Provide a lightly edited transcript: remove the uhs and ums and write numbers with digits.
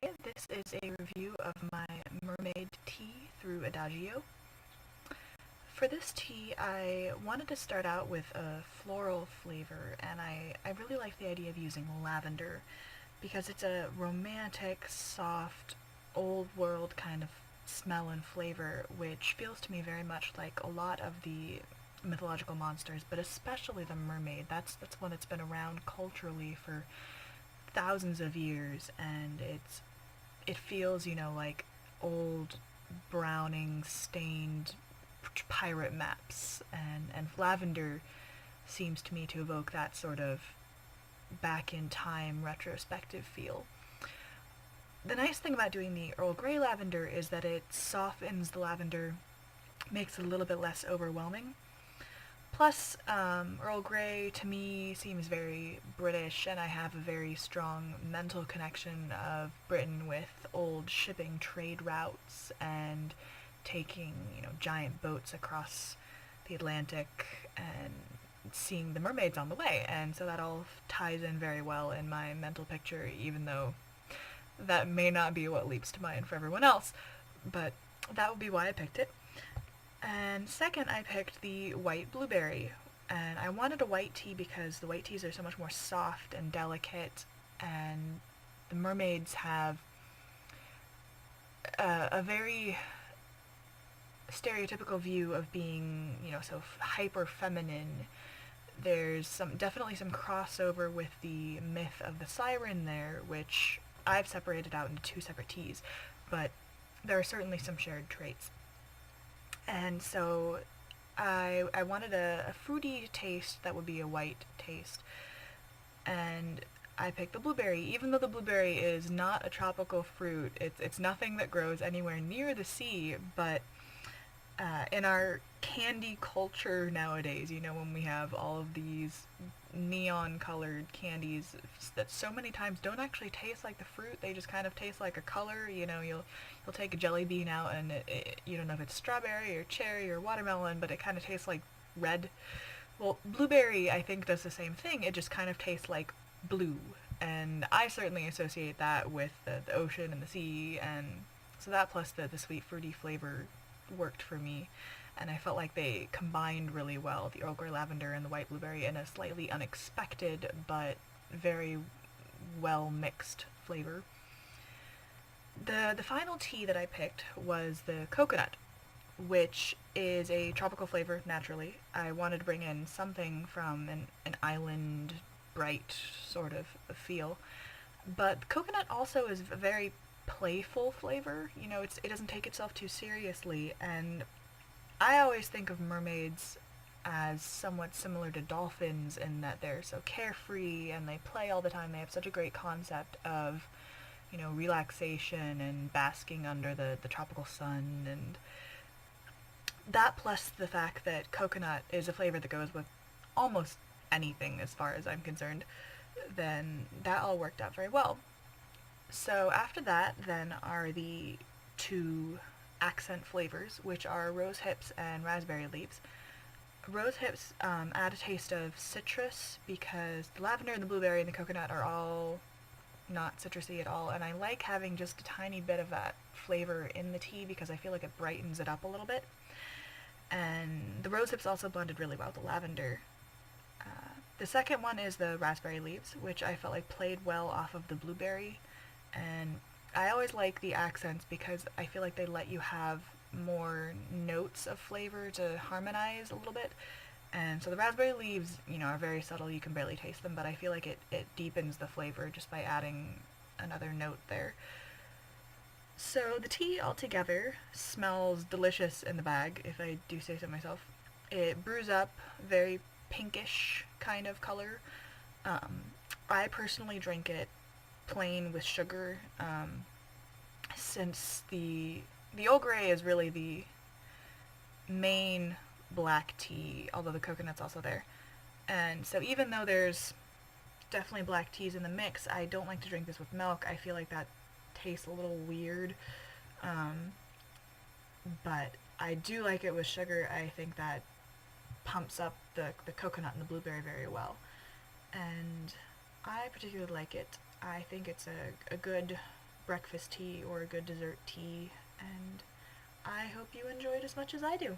Hi, this is a review of my Mermaid tea through Adagio. For this tea, I wanted to start out with a floral flavor, and I really like the idea of using lavender because it's a romantic, soft, old world kind of smell and flavor, which feels to me very much like a lot of the mythological monsters, but especially the mermaid. That's one that's been around culturally for thousands of years, and it feels, like old browning stained pirate maps, and lavender seems to me to evoke that sort of back in time retrospective feel. The nice thing about doing the Earl Grey lavender is that it softens the lavender, makes it a little bit less overwhelming. Plus, Earl Grey to me seems very British, and I have a very strong mental connection of Britain with old shipping trade routes and taking, giant boats across the Atlantic and seeing the mermaids on the way. And so that all ties in very well in my mental picture, even though that may not be what leaps to mind for everyone else. But that would be why I picked it. And second, I picked the white blueberry. And I wanted a white tea because the white teas are so much more soft and delicate, and the mermaids have a very stereotypical view of being, so hyper feminine. There's definitely some crossover with the myth of the siren there, which I've separated out into two separate teas, but there are certainly some shared traits. And so I wanted a fruity taste that would be a white taste. And I picked the blueberry, even though the blueberry is not a tropical fruit. It's nothing that grows anywhere near the sea, but in our candy culture nowadays, when we have all of these neon colored candies that so many times don't actually taste like the fruit, they just kind of taste like a color. You'll take a jelly bean out, and you don't know if it's strawberry or cherry or watermelon, but it kind of tastes like red. Well, blueberry I think does the same thing. It just kind of tastes like blue, and I certainly associate that with the ocean and the sea, and so that plus the sweet fruity flavor worked for me, and I felt like they combined really well, the Earl Grey lavender and the white blueberry, in a slightly unexpected but very well mixed flavor. The final tea that I picked was the coconut, which is a tropical flavor naturally. I wanted to bring in something from an island bright sort of feel, but coconut also is a very playful flavor. It doesn't take itself too seriously, and I always think of mermaids as somewhat similar to dolphins in that they're so carefree and they play all the time. They have such a great concept of, relaxation and basking under the tropical sun, and that plus the fact that coconut is a flavor that goes with almost anything as far as I'm concerned, then that all worked out very well. So after that, then are the two accent flavors, which are rose hips and raspberry leaves. Rose hips add a taste of citrus because the lavender and the blueberry and the coconut are all not citrusy at all, and I like having just a tiny bit of that flavor in the tea because I feel like it brightens it up a little bit. And the rose hips also blended really well with the lavender. The second one is the raspberry leaves, which I felt like played well off of the blueberry, and I always like the accents because I feel like they let you have more notes of flavor to harmonize a little bit. And so the raspberry leaves, are very subtle, you can barely taste them, but I feel like it deepens the flavor just by adding another note there. So the tea altogether smells delicious in the bag, if I do say so myself. It brews up very pinkish kind of color. I personally drink it plain with sugar, since the Earl Grey is really the main black tea, although the coconut's also there. And so even though there's definitely black teas in the mix, I don't like to drink this with milk. I feel like that tastes a little weird. But I do like it with sugar. I think that pumps up the coconut and the blueberry very well. And I particularly like it. I think it's a good breakfast tea or a good dessert tea, and I hope you enjoyed as much as I do.